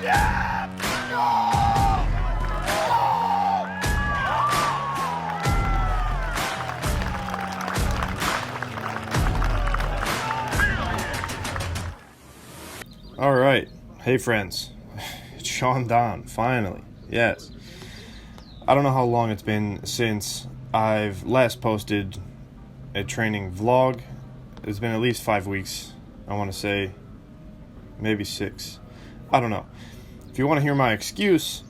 All right. Hey, friends. It's Sean Don, finally. Yes. I don't know how long it's been since I've last posted a training vlog. It's been at least 5 weeks, I want to say. Maybe 6. I don't know. If you want to hear my excuse,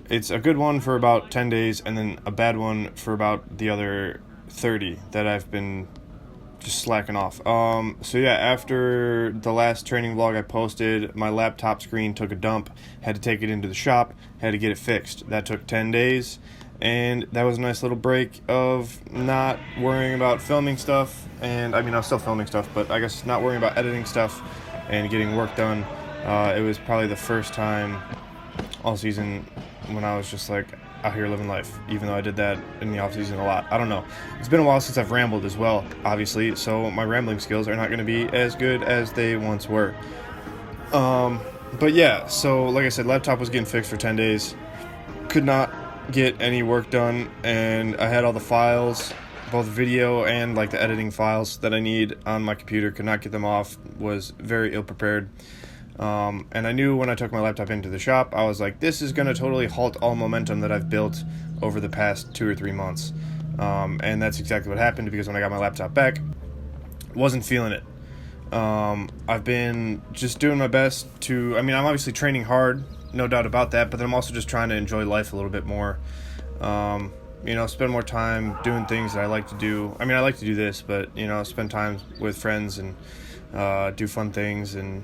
it's a good one for about 10 days and then a bad one for about the other 30 that I've been just slacking off. So yeah, after the last training vlog I posted, my laptop screen took a dump, had to take it into the shop, had to get it fixed. That took 10 days, and that was a nice little break of not worrying about filming stuff, and I mean, I was still filming stuff, but I guess not worrying about editing stuff and getting work done. It was probably the first time all season when I was just like out here living life, even though I did that in the off season a lot. I don't know. It's been a while since I've rambled as well, obviously, so my rambling skills are not going to be as good as they once were. But yeah, so like I said, laptop was getting fixed for 10 days. Could not get any work done, and I had all the files, both video and like the editing files that I need on my computer. Could not get them off. Was very ill prepared. And I knew when I took my laptop into the shop, I was like, this is going to totally halt all momentum that I've built over the past 2 or 3 months. And that's exactly what happened, because when I got my laptop back, wasn't feeling it. I've been just doing my best to, I mean, I'm obviously training hard, no doubt about that, but then I'm also just trying to enjoy life a little bit more. Spend more time doing things that I like to do. I mean, I like to do this, but, spend time with friends and do fun things, and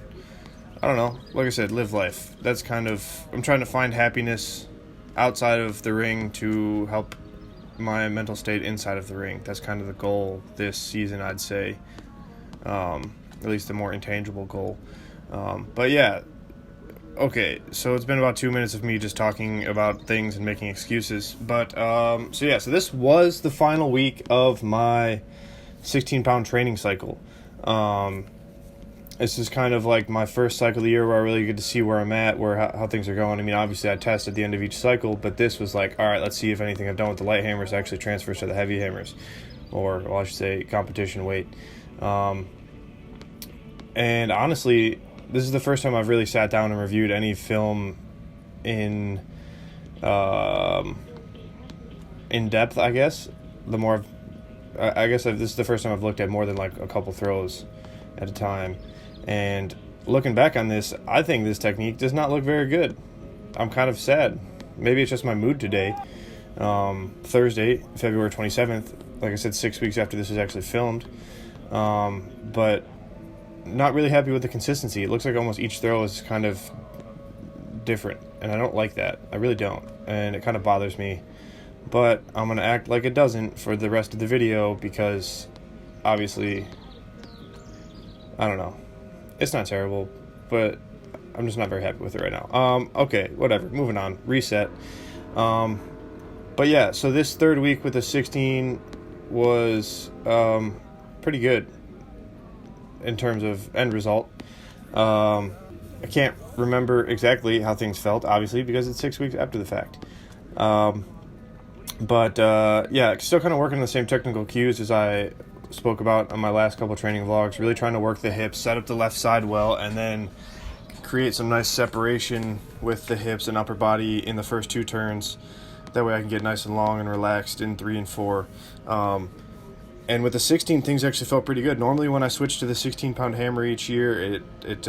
I don't know, like I said, live life. That's kind of, I'm trying to find happiness outside of the ring to help my mental state inside of the ring. That's kind of the goal this season, I'd say. At least the more intangible goal. But yeah, okay, so it's been about 2 minutes of me just talking about things and making excuses. But, so this was the final week of my 16-pound training cycle. This is kind of like my first cycle of the year where I really get to see where I'm at, how things are going. I mean, obviously I test at the end of each cycle, but this was like, all right, let's see if anything I've done with the light hammers actually transfers to the heavy hammers, or well, I should say competition weight. And honestly, this is the first time I've really sat down and reviewed any film in depth, I guess. This is the first time I've looked at more than like a couple throws at a time. And looking back on this, I think this technique does not look very good. I'm kind of sad. Maybe it's just my mood today. Thursday, February 27th, like I said, 6 weeks after this is actually filmed. But not really happy with the consistency. It looks like almost each throw is kind of different, and I don't like that. I really don't, and it kind of bothers me. But I'm going to act like it doesn't for the rest of the video, because obviously, I don't know. It's not terrible, but I'm just not very happy with it right now. Okay, whatever. Moving on. Reset. But yeah, so this third week with the 16 was pretty good in terms of end result. I can't remember exactly how things felt, obviously, because it's 6 weeks after the fact. But still kind of working the same technical cues as I spoke about on my last couple training vlogs. Really trying to work the hips, set up the left side well, and then create some nice separation with the hips and upper body in the first 2 turns. That way I can get nice and long and relaxed in 3 and 4. And with the 16, things actually felt pretty good. Normally when I switch to the 16-pound hammer each year, it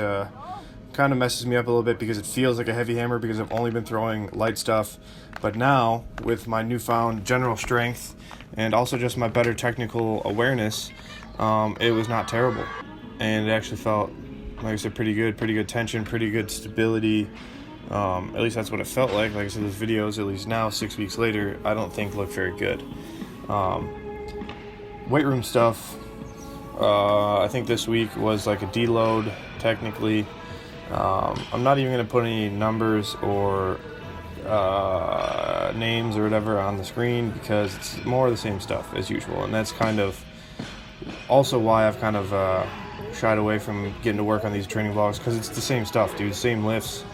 kind of messes me up a little bit, because it feels like a heavy hammer because I've only been throwing light stuff. But now, with my newfound general strength and also just my better technical awareness, it was not terrible. And it actually felt, like I said, pretty good tension, pretty good stability. At least that's what it felt like. Like I said, those videos, at least now, 6 weeks later, I don't think look very good. Weight room stuff, I think this week was like a deload, technically. I'm not even going to put any numbers or names or whatever on the screen, because it's more of the same stuff as usual, and that's kind of also why I've kind of shied away from getting to work on these training vlogs because it's the same stuff, dude. Same lifts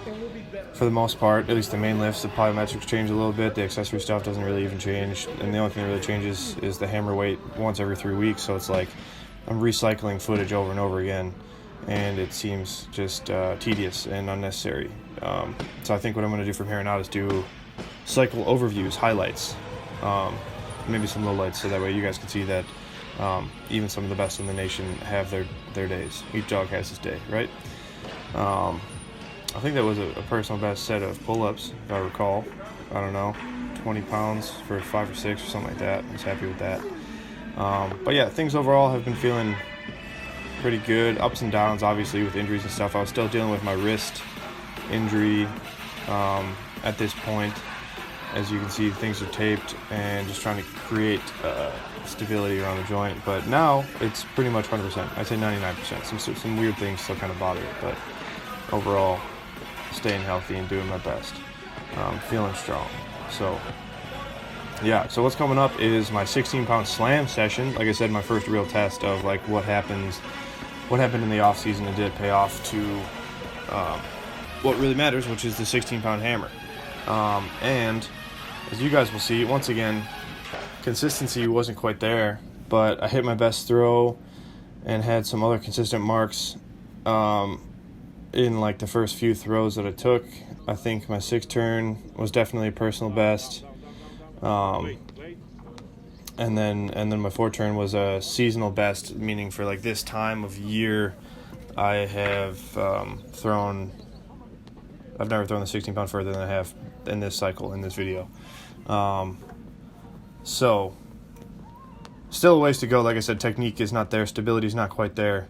for the most part, at least the main lifts. The plyometrics change a little bit. The accessory stuff doesn't really even change. And the only thing that really changes is the hammer weight once every 3 weeks. So it's like I'm recycling footage over and over again. And it seems just tedious and unnecessary. So I think what I'm going to do from here on out is do cycle overviews, highlights, maybe some lowlights, so that way you guys can see that even some of the best in the nation have their days. Each dog has his day, right? I think that was a personal best set of pull-ups, if I recall. I don't know, 20 pounds for 5 or 6 or something like that. I was happy with that. But yeah, things overall have been feeling pretty good. Ups and downs, obviously, with injuries and stuff. I was still dealing with my wrist injury at this point. As you can see, things are taped and just trying to create stability around the joint. But now it's pretty much 100%. I'd say 99%. Some weird things still kind of bother it, but overall, staying healthy and doing my best. Feeling strong. So yeah, so what's coming up is my 16-pound slam session. Like I said, my first real test of like what happened in the off season and did it pay off to what really matters, which is the 16-pound hammer. And as you guys will see, once again, consistency wasn't quite there, but I hit my best throw and had some other consistent marks in like the first few throws that I took. I think my 6th turn was definitely a personal best. And then my 4th turn was a seasonal best, meaning for like this time of year, I have I've never thrown the 16-pound further than I have in this cycle, in this video. So still a ways to go. Like I said, technique is not there, stability is not quite there,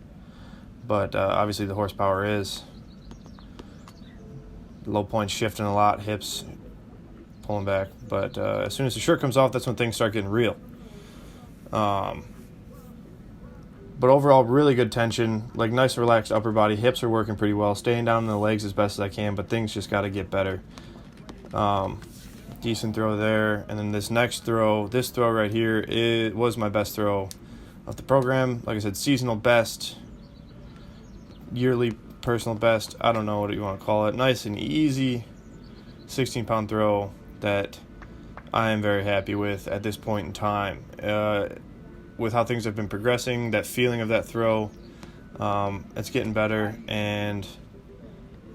but obviously the horsepower is. Low points shifting a lot, hips pulling back, but as soon as the shirt comes off, that's when things start getting real. But overall, really good tension, like nice relaxed upper body. Hips are working pretty well, staying down in the legs as best as I can, but things just got to get better. Decent throw there, and then this throw right here, it was my best throw of the program. Like I said, seasonal best, yearly personal best, I don't know what you want to call it. Nice and easy 16-pound throw that I am very happy with at this point in time. With how things have been progressing, that feeling of that throw, it's getting better, and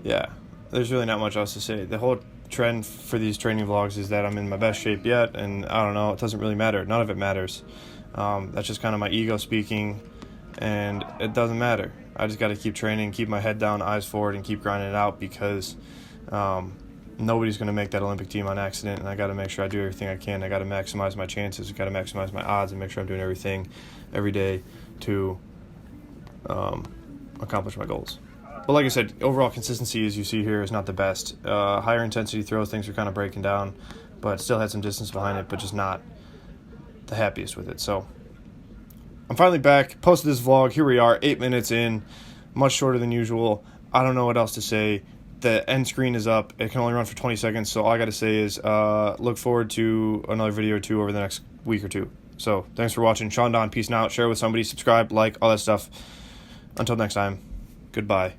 yeah, there's really not much else to say. The whole trend for these training vlogs is that I'm in my best shape yet, and I don't know, it doesn't really matter. None of it matters. That's just kind of my ego speaking, and it doesn't matter. I just got to keep training, keep my head down, eyes forward, and keep grinding it out, because nobody's going to make that Olympic team on accident, and I got to make sure I do everything I can. I got to maximize my chances. I got to maximize my odds and make sure I'm doing everything every day to accomplish my goals. But like I said, overall consistency, as you see here, is not the best. Higher intensity throws, things are kind of breaking down, but still had some distance behind it, but just not the happiest with it. So I'm finally back, posted this vlog. Here we are, 8 minutes in, much shorter than usual. I don't know what else to say. The end screen is up. It can only run for 20 seconds, so all I got to say is look forward to another video or two over the next week or two. So thanks for watching. Sean Don, peace out. Share with somebody, subscribe, like, all that stuff. Until next time, goodbye.